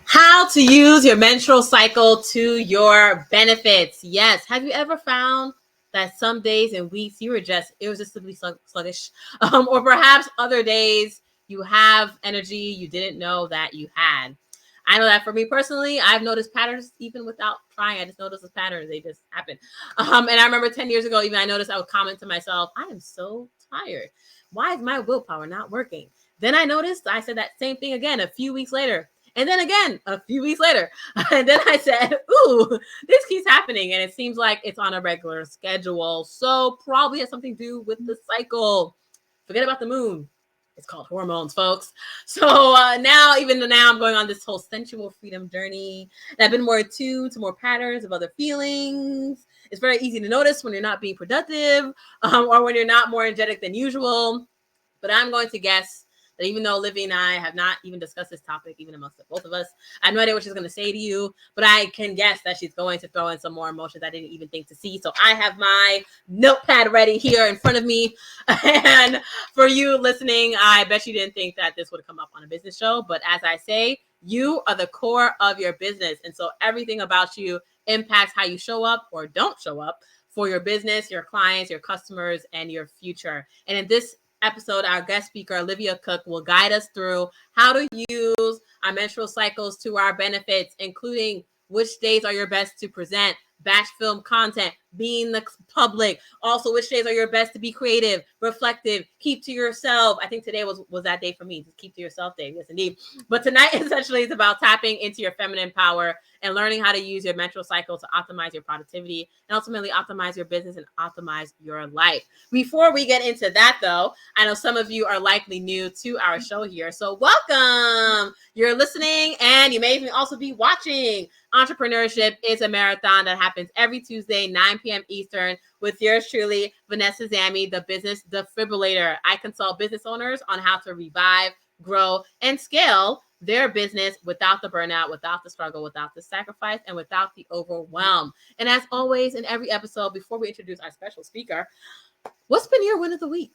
How to use your menstrual cycle to your benefits. Yes. Have you ever found that some days and weeks you were just irresistibly sluggish, or perhaps other days you have energy you didn't know that you had? I know that for me personally, I've noticed patterns even without trying. I just noticed the patterns; they just happen. And I remember 10 years ago, even I noticed I would comment to myself, "I am so tired. Why is my willpower not working?" Then I noticed I said that same thing again a few weeks later. And then again, a few weeks later, and then I said, "Ooh, this keeps happening." And it seems like it's on a regular schedule. So probably has something to do with the cycle. Forget about the moon. It's called hormones, folks. So even now, I'm going on this whole sensual freedom journey. And I've been more attuned to more patterns of other feelings. It's very easy to notice when you're not being productive, or when you're not more energetic than usual. But I'm going to guess that even though Olivia and I have not even discussed this topic, even amongst the both of us, I have no idea what she's going to say to you, but I can guess that she's going to throw in some more emotions I didn't even think to see. So I have my notepad ready here in front of me. And for you listening, I bet you didn't think that this would come up on a business show. But as I say, you are the core of your business. And so everything about you impacts how you show up or don't show up for your business, your clients, your customers, and your future. And in this episode, our guest speaker, Olivia Cook, will guide us through how to use our menstrual cycles to our benefits, including which days are your best to present, batch film content, being the public. Also, which days are your best to be creative, reflective, keep to yourself. I think today was that day for me, just keep to yourself day. Yes, indeed. But tonight, essentially, is about tapping into your feminine power and learning how to use your menstrual cycle to optimize your productivity and ultimately optimize your business and optimize your life. Before we get into that, though, I know some of you are likely new to our show here. So welcome. You're listening and you may even also be watching. Entrepreneurship is a marathon that happens every Tuesday, 9 p.m. Eastern, with yours truly, Vanessa Zammy, the business defibrillator. I consult business owners on how to revive, grow, and scale their business without the burnout, without the struggle, without the sacrifice, and without the overwhelm. And as always, in every episode, before we introduce our special speaker, what's been your win of the week?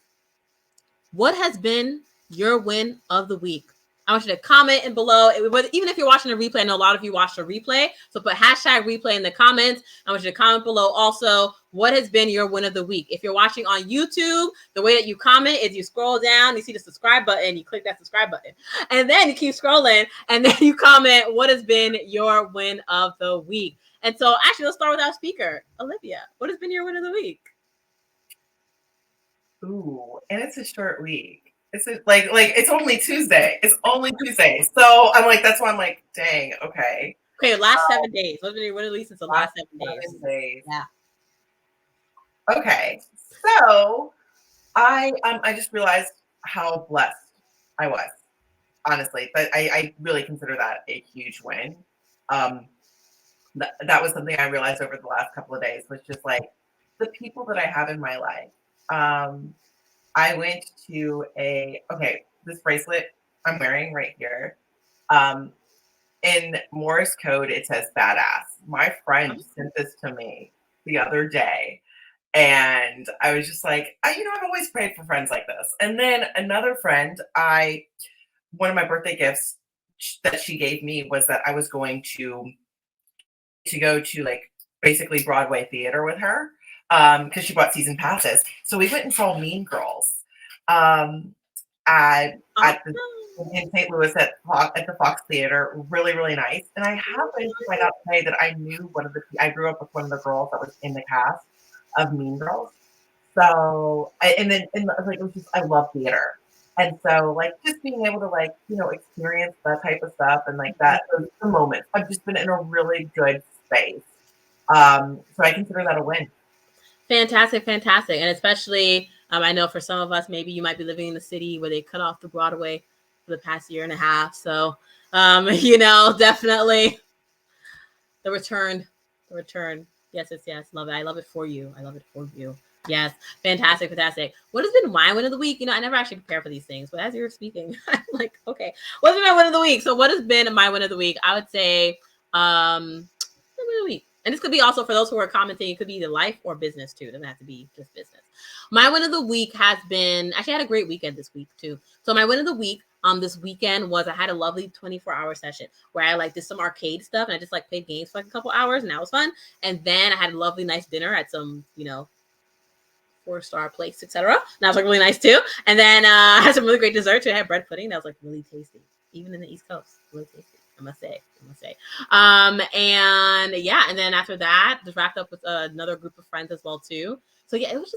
What has been your win of the week? I want you to comment in below. Even if you're watching a replay, I know a lot of you watched a replay. So put hashtag replay in the comments. I want you to comment below also what has been your win of the week. If you're watching on YouTube, the way that you comment is you scroll down, you see the subscribe button, you click that subscribe button. And then you keep scrolling and then you comment what has been your win of the week. And so actually, let's start with our speaker, Olivia. What has been your win of the week? Ooh, and it's a short week. It's like it's only Tuesday. It's only Tuesday. So I'm like, that's why I'm like, dang, okay. Okay, last 7 days. What's been your win of the week since the last 7 days? Yeah. Okay. So I just realized how blessed I was, honestly. But I really consider that a huge win. That was something I realized over the last couple of days, was just like the people that I have in my life. I went to this bracelet I'm wearing right here. In Morse code, it says badass. My friend sent this to me the other day. And I was just like, I've always prayed for friends like this. And then another friend, one of my birthday gifts that she gave me was that I was going to go to like basically Broadway theater with her. Because she bought season passes. So we went and saw Mean Girls in St. Louis at the Fox Theater. Really, really nice. And I happened to find out today that I knew I grew up with one of the girls that was in the cast of Mean Girls. So, I love theater. And so, like, just being able to, experience that type of stuff and like that, those moments. I've just been in a really good space. So I consider that a win. Fantastic. And especially, I know for some of us, maybe you might be living in the city where they cut off the Broadway for the past year and a half. So, definitely the return. Yes. Love it. I love it for you. Yes. Fantastic. What has been my win of the week? I never actually prepare for these things, but as you were speaking, I'm like, okay, what's been my win of the week? So what has been my win of the week? I would say, win of the week. And this could be also for those who are commenting, it could be either life or business too. It doesn't have to be just business. My win of the week has been, actually I had a great weekend this week too. So my win of the week this weekend was I had a lovely 24-hour session where I like did some arcade stuff and I just like played games for like a couple hours and that was fun. And then I had a lovely nice dinner at some, 4-star place, etc. And that was like really nice too. And then I had some really great dessert too. I had bread pudding that was like really tasty, even in the East Coast, really tasty. I must say. And yeah, and then after that, just wrapped up with another group of friends as well too. So yeah, it was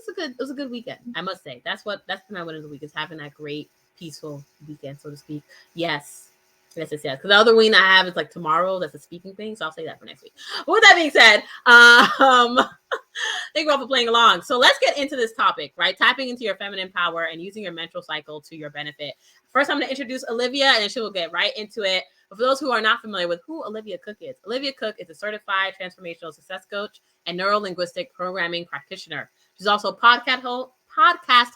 a good weekend. I must say that's my win of the week is having that great peaceful weekend, so to speak. Yes. Because the other win I have is like tomorrow. That's a speaking thing, so I'll say that for next week. With that being said, thank you all for playing along. So let's get into this topic, right? Tapping into your feminine power and using your menstrual cycle to your benefit. First, I'm going to introduce Olivia, and then she will get right into it. But for those who are not familiar with who Olivia Cook is a certified transformational success coach and neuro-linguistic programming practitioner. She's also a podcast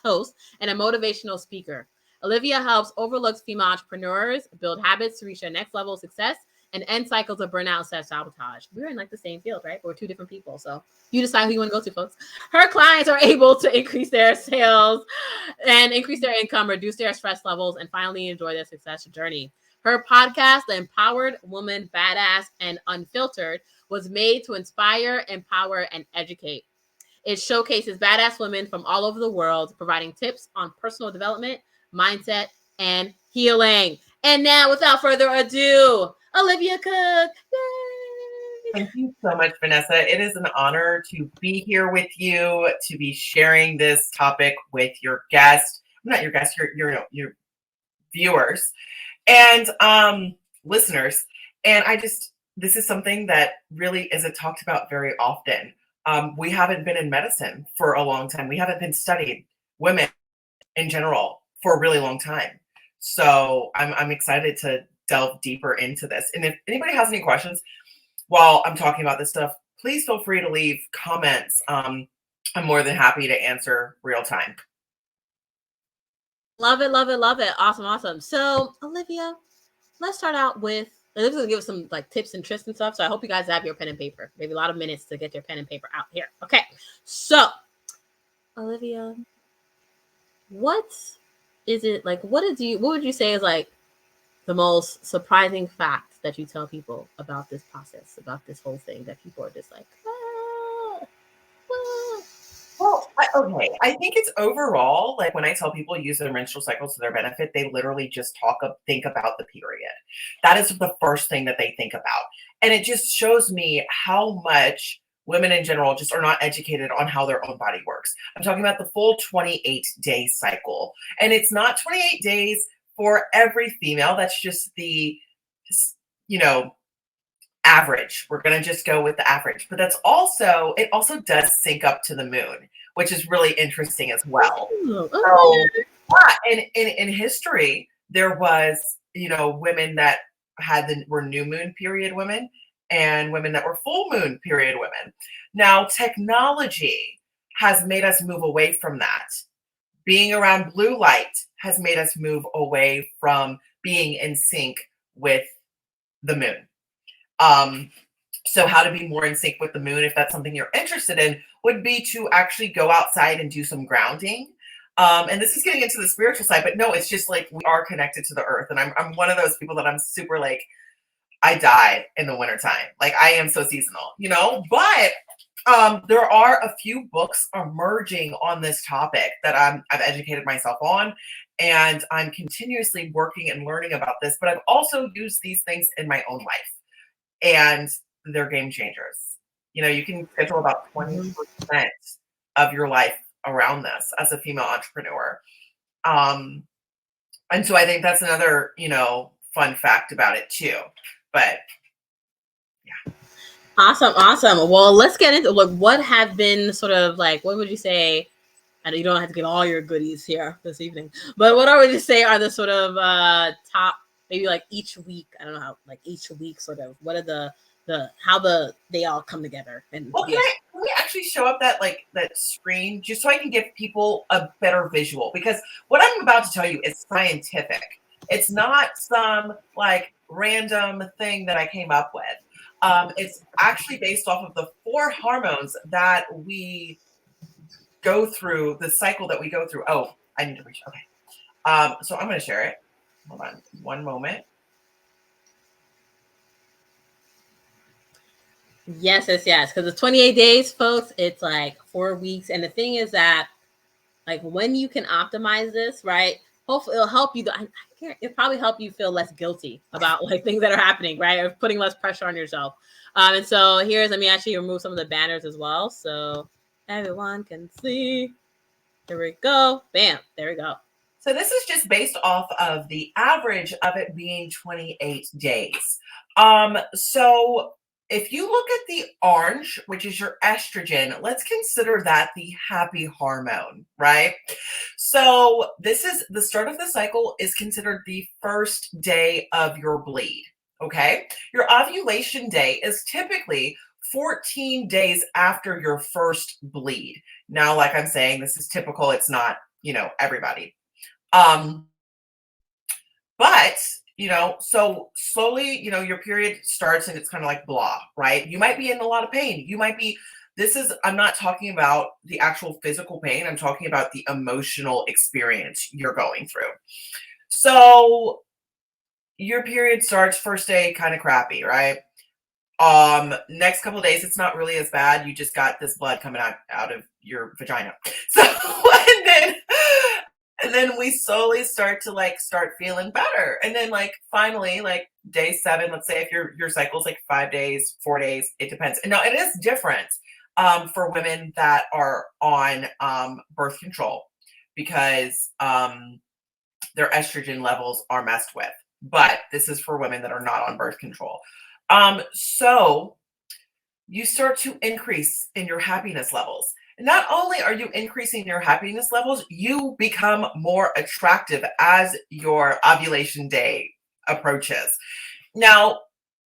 host and a motivational speaker. Olivia helps overlooked female entrepreneurs build habits to reach their next level of success and end cycles of burnout and self-sabotage. We're in like the same field, right? We're two different people. So you decide who you want to go to, folks. Her clients are able to increase their sales and increase their income, reduce their stress levels, and finally enjoy their success journey. Her podcast, The Empowered Woman, Badass, and Unfiltered, was made to inspire, empower, and educate. It showcases badass women from all over the world, providing tips on personal development, mindset, and healing. And now, without further ado, Olivia Cook. Yay! Thank you so much, Vanessa. It is an honor to be here with you, to be sharing this topic with your guest. Not your guest, your viewers and listeners. And this is something that really isn't talked about very often. We haven't been in medicine for a long time. We haven't been studied women in general for a really long time. So I'm excited to delve deeper into this. And if anybody has any questions while I'm talking about this stuff, please feel free to leave comments. I'm more than happy to answer real time. Love it, love it, love it. Awesome. So, Olivia, let's start out with, Olivia's going to give us some like tips and tricks and stuff. So I hope you guys have your pen and paper. Maybe a lot of minutes to get your pen and paper out here. Okay. So, Olivia, what is it like? What would you say is like the most surprising fact that you tell people about this process, about this whole thing that people are just like, Well, I think it's overall, like when I tell people use their menstrual cycle to their benefit, they literally just think about the period. That is the first thing that they think about. And it just shows me how much women in general just are not educated on how their own body works. I'm talking about the full 28-day cycle. And it's not 28 days for every female. That's just the, average. We're going to just go with the average. But it also does sync up to the moon, which is really interesting as well. So, in history, there was, women that were new moon period women and women that were full moon period women. Now, technology has made us move away from that. Being around blue light has made us move away from being in sync with the moon. So how to be more in sync with the moon, if that's something you're interested in, would be to actually go outside and do some grounding. And this is getting into the spiritual side, but no, it's just like we are connected to the earth. And I'm one of those people that I'm super like, I die in the wintertime. Like I am so seasonal, but there are a few books emerging on this topic that I've educated myself on, and I'm continuously working and learning about this, but I've also used these things in my own life. And they're game changers. You can schedule about 20% of your life around this as a female entrepreneur. And so I think that's another, fun fact about it too. But yeah. Awesome. Well, let's get into what have been sort of like, what would you say? I know you don't have to give all your goodies here this evening, but what would you say are the sort of top, maybe like each week, I don't know how, like each week sort of, what are they all come together? And well, can we actually show up that screen just so I can give people a better visual? Because what I'm about to tell you is scientific. It's not some like random thing that I came up with. It's actually based off of the 4 hormones that we go through, the cycle that we go through. Oh, I need to reach. Okay. So I'm going to share it. Hold on one moment. Yes, yes, yes. Because the 28 days, folks, it's like 4 weeks. And the thing is that, like, when you can optimize this, right? Hopefully, it'll help you. It'll probably help you feel less guilty about like things that are happening, right? Or putting less pressure on yourself. And so let me actually remove some of the banners as well, so everyone can see. Here we go. Bam. There we go. So this is just based off of the average of it being 28 days. So if you look at the orange, which is your estrogen, let's consider that the happy hormone, right? So this is the start of the cycle is considered the first day of your bleed. Okay. Your ovulation day is typically 14 days after your first bleed. Now, like I'm saying, this is typical. It's not, everybody. But so slowly, your period starts and it's kind of like blah, right? You might be in a lot of pain. I'm not talking about the actual physical pain. I'm talking about the emotional experience you're going through. So your period starts first day, kind of crappy, right? Next couple of days, it's not really as bad. You just got this blood coming out of your vagina. So, and then we slowly start feeling better. And then finally, day 7, let's say if your cycle's 5 days, 4 days, it depends. And now it is different for women that are on birth control because their estrogen levels are messed with. But this is for women that are not on birth control. So you start to increase in your happiness levels. Not only are you increasing your happiness levels, you become more attractive as your ovulation day approaches. Now,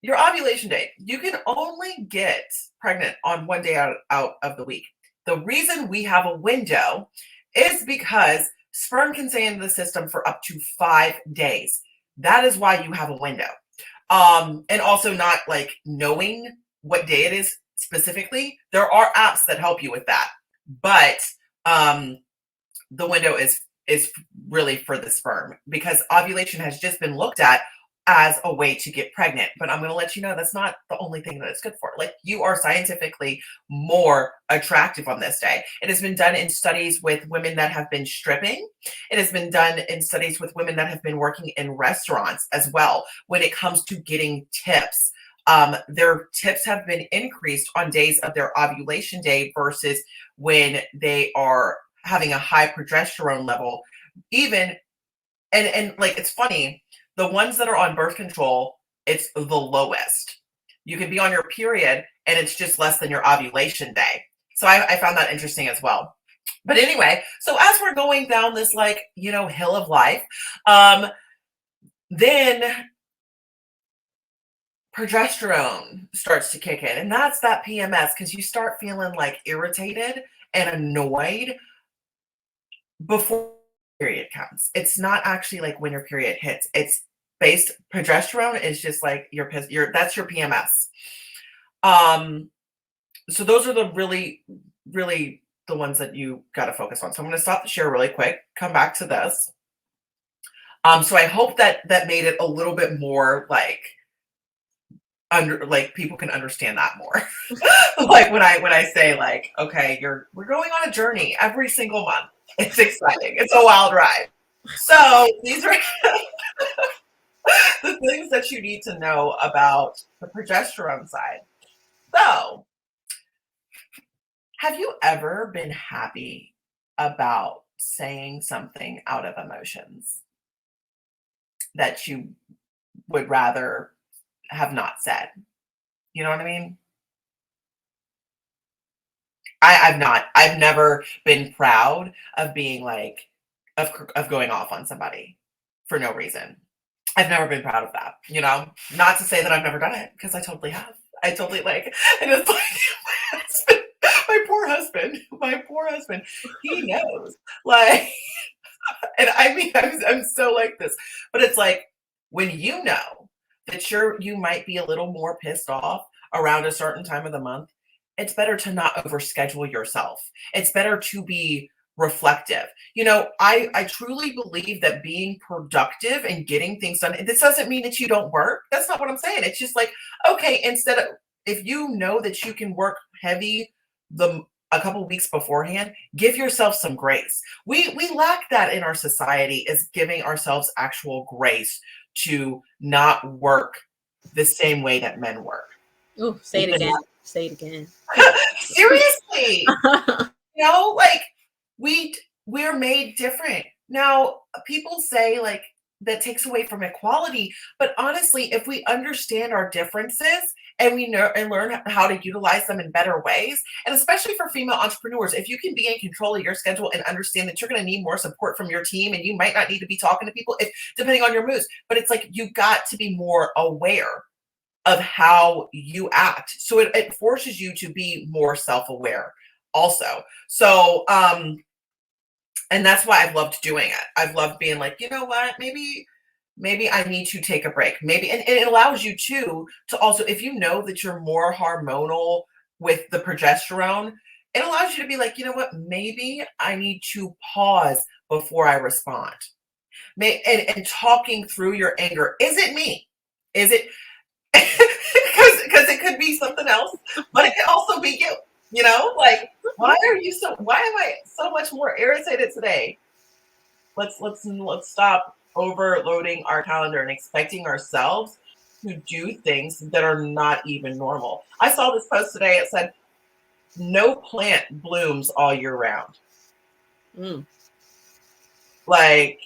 your ovulation day, you can only get pregnant on one day out of the week. The reason we have a window is because sperm can stay in the system for up to 5 days. That is why you have a window. And also not knowing what day it is specifically. There are apps that help you with that, but the window is really for the sperm because ovulation has just been looked at as a way to get pregnant. But I'm going to let you know that's not the only thing that it's good for. You are scientifically more attractive on this day. It has been done in studies with women that have been stripping. It has been done in studies with women that have been working in restaurants as well. When it comes to getting tips, their tips have been increased on days of their ovulation day versus when they are having a high progesterone level. Even and it's funny. The ones that are on birth control, it's the lowest. You can be on your period and it's just less than your ovulation day. So I found that interesting as well. But anyway, so as we're going down this hill of life, then progesterone starts to kick in. And that's that PMS because you start feeling irritated and annoyed before period comes. It's not actually when your period hits. It's based progesterone is just that's your PMS. So those are the really the ones that you got to focus on. So I'm going to stop the share really quick, come back to this. So I hope that made it a little bit more people can understand that more. when I say okay, we're going on a journey every single month. It's exciting. It's a wild ride. So these are the things that you need to know about the progesterone side. So, have you ever been happy about saying something out of emotions that you would rather have not said? You know what I mean? I've not. I've never been proud of being of going off on somebody for no reason. I've never been proud of that, Not to say that I've never done it, because I totally have. I totally and it's my husband, my poor husband, he knows. And I mean, I'm so like this, but it's when you know that you might be a little more pissed off around a certain time of the month, it's better to not overschedule yourself. It's better to be reflective. I truly believe that being productive and getting things done, this doesn't mean that you don't work. That's not what I'm saying. It's just like, okay, instead of, if you know that you can work heavy a couple weeks beforehand, give yourself some grace. We lack that in our society, is giving ourselves actual grace to not work the same way that men work. Ooh, say it again. Say it again. Seriously. Like we're made different. Now, people say like that takes away from equality, but honestly, if we understand our differences and we know and learn how to utilize them in better ways, and especially for female entrepreneurs, if you can be in control of your schedule and understand that you're going to need more support from your team, and you might not need to be talking to people depending on your moods, but it's like you got to be more aware of how you act. So it forces you to be more self-aware also. So, and that's why I've loved doing it. I've loved being like, you know what, maybe I need to take a break. Maybe, and it allows you to also, if you know that you're more hormonal with the progesterone, it allows you to be like, you know what, maybe I need to pause before I respond. And talking through your anger. Is it me? Is it, because it could be something else, but it could also be you. Like, why am I so much more irritated today? Let's stop overloading our calendar and expecting ourselves to do things that are not even normal. I saw this post today. It said, no plant blooms all year round. Like,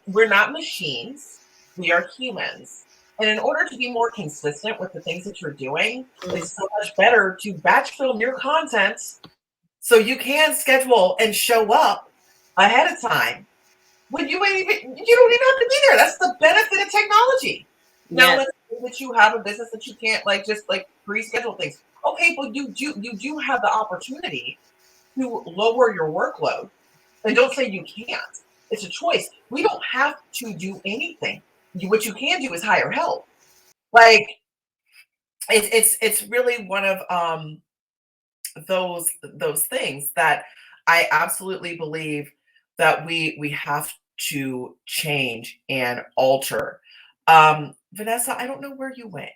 we're not machines. We are humans. And in order to be more consistent with the things that you're doing, it's so much better to batch film your content so you can schedule and show up ahead of time when you don't even have to be there. That's the benefit of technology. Now, let's say that you have a business that you can't just pre-schedule things. Okay, but you do have the opportunity to lower your workload. And don't say you can't. It's a choice. We don't have to do anything. What you can do is hire help. Like, it's really one of those things that I absolutely believe that we have to change and alter. Vanessa, I don't know where you went.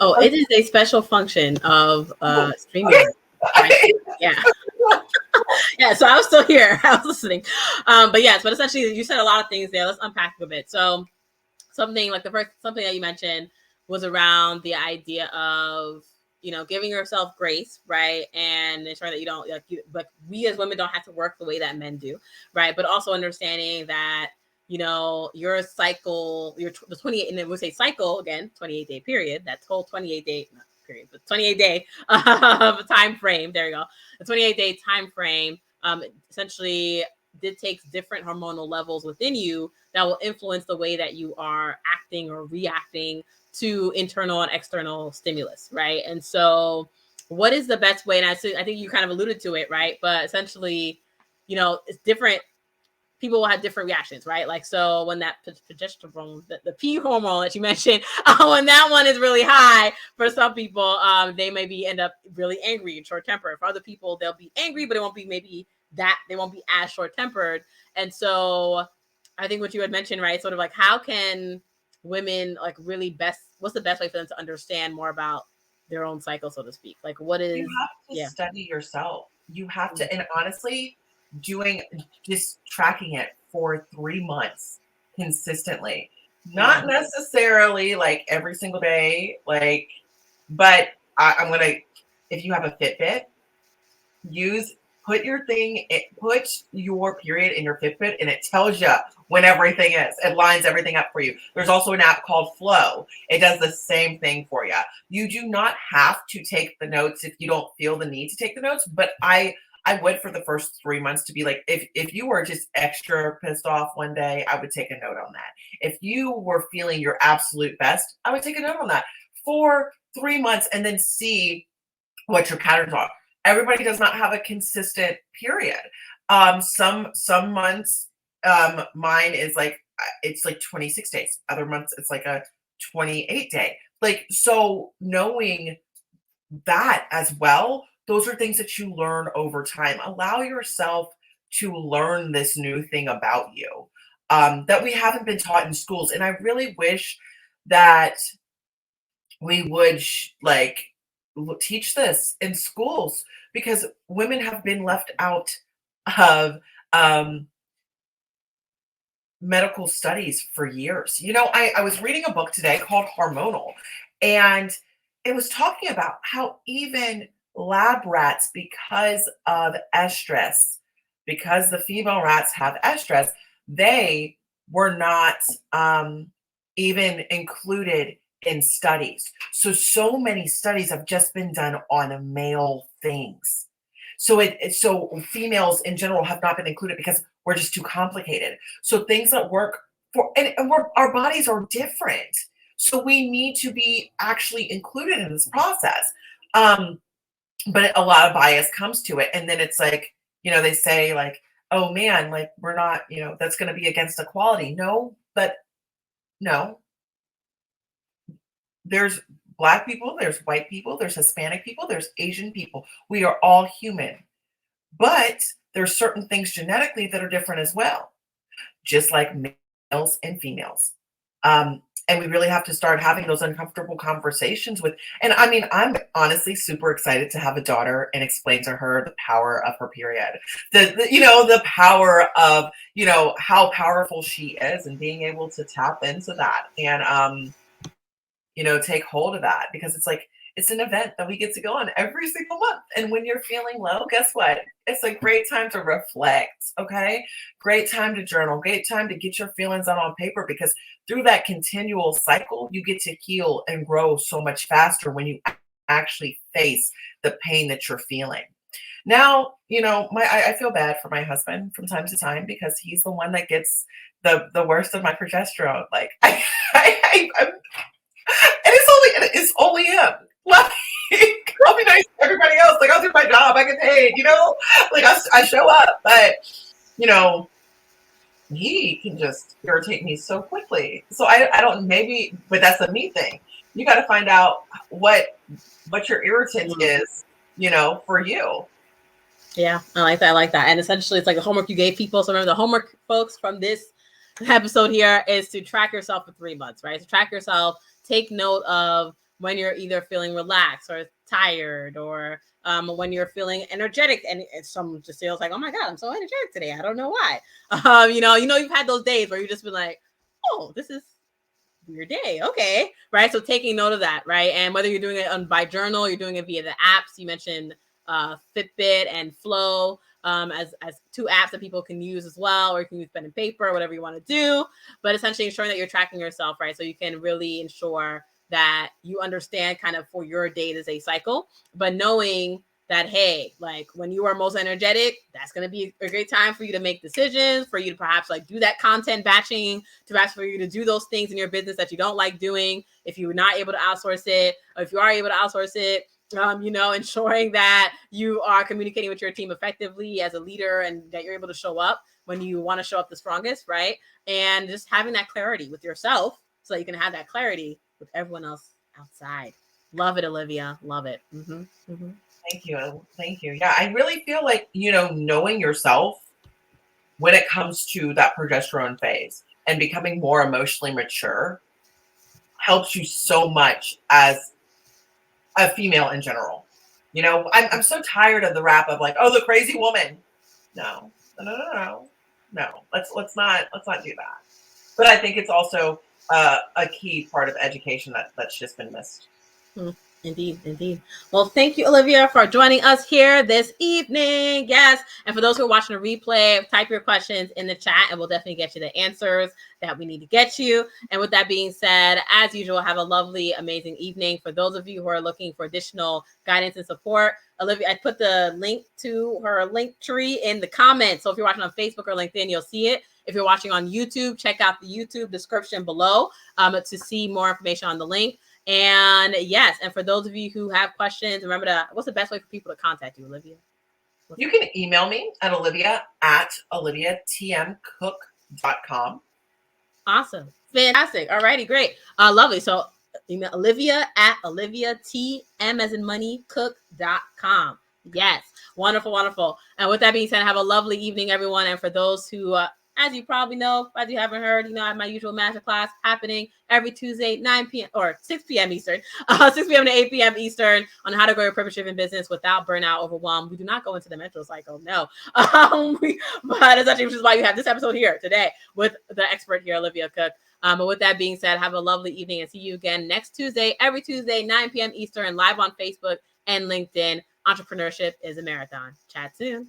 Oh, it is a special function of StreamYard. Okay. Yeah. Yeah, so I was still here. I was listening. But essentially you said a lot of things there. Let's unpack a bit. So something that you mentioned was around the idea of, giving yourself grace, right? And ensuring that you don't, but we as women don't have to work the way that men do, right? But also understanding that, your cycle, the 28, and then we say cycle again, 28-day period, that whole 28-day, not period, but 28-day time frame. There you go. The 28-day time frame essentially dictates different hormonal levels within you that will influence the way that you are acting or reacting to internal and external stimulus, right? And so what is the best way? And I think you kind of alluded to it, right? But essentially, it's different. People will have different reactions, right? Like, so when that progesterone, the P hormone that you mentioned, when that one is really high, for some people, they maybe end up really angry and short tempered. For other people, they'll be angry, but it won't be they won't be as short tempered. And so I think what you had mentioned, right? Sort of like, how can women what's the best way for them to understand more about their own cycle, so to speak? Like, what is, you have to study yourself. You have to, and honestly, just tracking it for 3 months consistently, not necessarily like every single day, but I'm going to, if you have a Fitbit, put your period in your Fitbit, and it tells you when everything is. It lines everything up for you. There's also an app called Flow. It does the same thing for you. You do not have to take the notes if you don't feel the need to take the notes, but I would, for the first 3 months, to be like, if you were just extra pissed off one day, I would take a note on that. If you were feeling your absolute best, I would take a note on that for 3 months and then see what your patterns are. Everybody does not have a consistent period. Some months, mine is it's 26 days. Other months, it's like a 28 day. So knowing that as well those are things that you learn over time. Allow yourself to learn this new thing about you that we haven't been taught in schools. And I really wish that we would teach this in schools, because women have been left out of um, medical studies for years. I was reading a book today called Hormonal, and it was talking about how even lab rats, because of estrus, because the female rats have estrus, they were not even included in studies. So many studies have just been done on male things. So females in general have not been included because we're just too complicated. So things that work our bodies are different. So we need to be actually included in this process. But a lot of bias comes to it. And then it's like, they say like, oh man, like we're not, that's going to be against equality. No, but no, there's Black people, there's white people, there's Hispanic people, there's Asian people. We are all human. But there's certain things genetically that are different as well, just like males and females. And we really have to start having those uncomfortable conversations and I mean, I'm honestly super excited to have a daughter and explain to her the power of her period, the power of, how powerful she is, and being able to tap into that and, take hold of that, because it's an event that we get to go on every single month. And when you're feeling low, guess what? It's a great time to reflect, okay? Great time to journal, great time to get your feelings out on paper, because through that continual cycle, you get to heal and grow so much faster when you actually face the pain that you're feeling. Now, I feel bad for my husband from time to time, because he's the one that gets the worst of my progesterone. Like, I'm and it's only him. Like, I'll be nice to everybody else. Like, I'll do my job. I get paid, like I show up, but he can just irritate me so quickly. So I don't, maybe, but that's a me thing. You got to find out what your irritant is, for you. Yeah, I like that. And essentially it's like the homework you gave people. So remember, the homework, folks, from this episode here is to track yourself for 3 months, right? So track yourself, take note of when you're either feeling relaxed or tired, or when you're feeling energetic. And some just feels like, oh my God, I'm so energetic today. I don't know why. You've had those days where you just been like, oh, this is weird day. Okay. Right. So taking note of that. Right. And whether you're doing it by journal, you're doing it via the apps. You mentioned Fitbit and Flow as 2 apps that people can use as well, or you can use pen and paper, whatever you want to do, but essentially ensuring that you're tracking yourself, right? So you can really ensure that you understand kind of for your day-to-day cycle, but knowing that, hey, like when you are most energetic, that's going to be a great time for you to make decisions, for you to perhaps like do that content batching, to perhaps for you to do those things in your business that you don't like doing. If you're not able to outsource it, or if you are able to outsource it, ensuring that you are communicating with your team effectively as a leader, and that you're able to show up when you want to show up the strongest, right? And just having that clarity with yourself so that you can have that clarity with everyone else outside. Love it, Olivia. Love it. Mm-hmm. Mm-hmm. Thank you. Thank you. Yeah, I really feel like, knowing yourself when it comes to that progesterone phase and becoming more emotionally mature helps you so much as a female in general. I'm so tired of the rap of like, oh, the crazy woman. No. Let's not do that. But I think it's also a key part of education that's just been missed. Indeed. Well, thank you, Olivia, for joining us here this evening. Yes. And for those who are watching a replay, type your questions in the chat and we'll definitely get you the answers that we need to get you. And with that being said, as usual, have a lovely, amazing evening. For those of you who are looking for additional guidance and support, Olivia, I put the link to her link tree in the comments. So if you're watching on Facebook or LinkedIn, you'll see it. If you're watching on YouTube, check out the YouTube description below to see more information on the link. And yes, and for those of you who have questions, remember what's the best way for people to contact you, Olivia? You can email me at olivia@oliviatmcook.com. Awesome. Fantastic. All righty, great. Lovely. So email Olivia@oliviatm as in money cook.com. Yes. Wonderful, wonderful. And with that being said, have a lovely evening, everyone. And for those who, as you probably know, as you haven't heard, I have my usual masterclass happening every Tuesday, 9 p.m. or 6 p.m. Eastern, 6 p.m. to 8 p.m. Eastern on how to grow your purpose-driven business without burnout, overwhelm. We do not go into the menstrual cycle, no. But essentially, which is why you have this episode here today with the expert here, Olivia Cook. But with that being said, have a lovely evening and see you again next Tuesday, every Tuesday, 9 p.m. Eastern, live on Facebook and LinkedIn. Entrepreneurship is a marathon. Chat soon.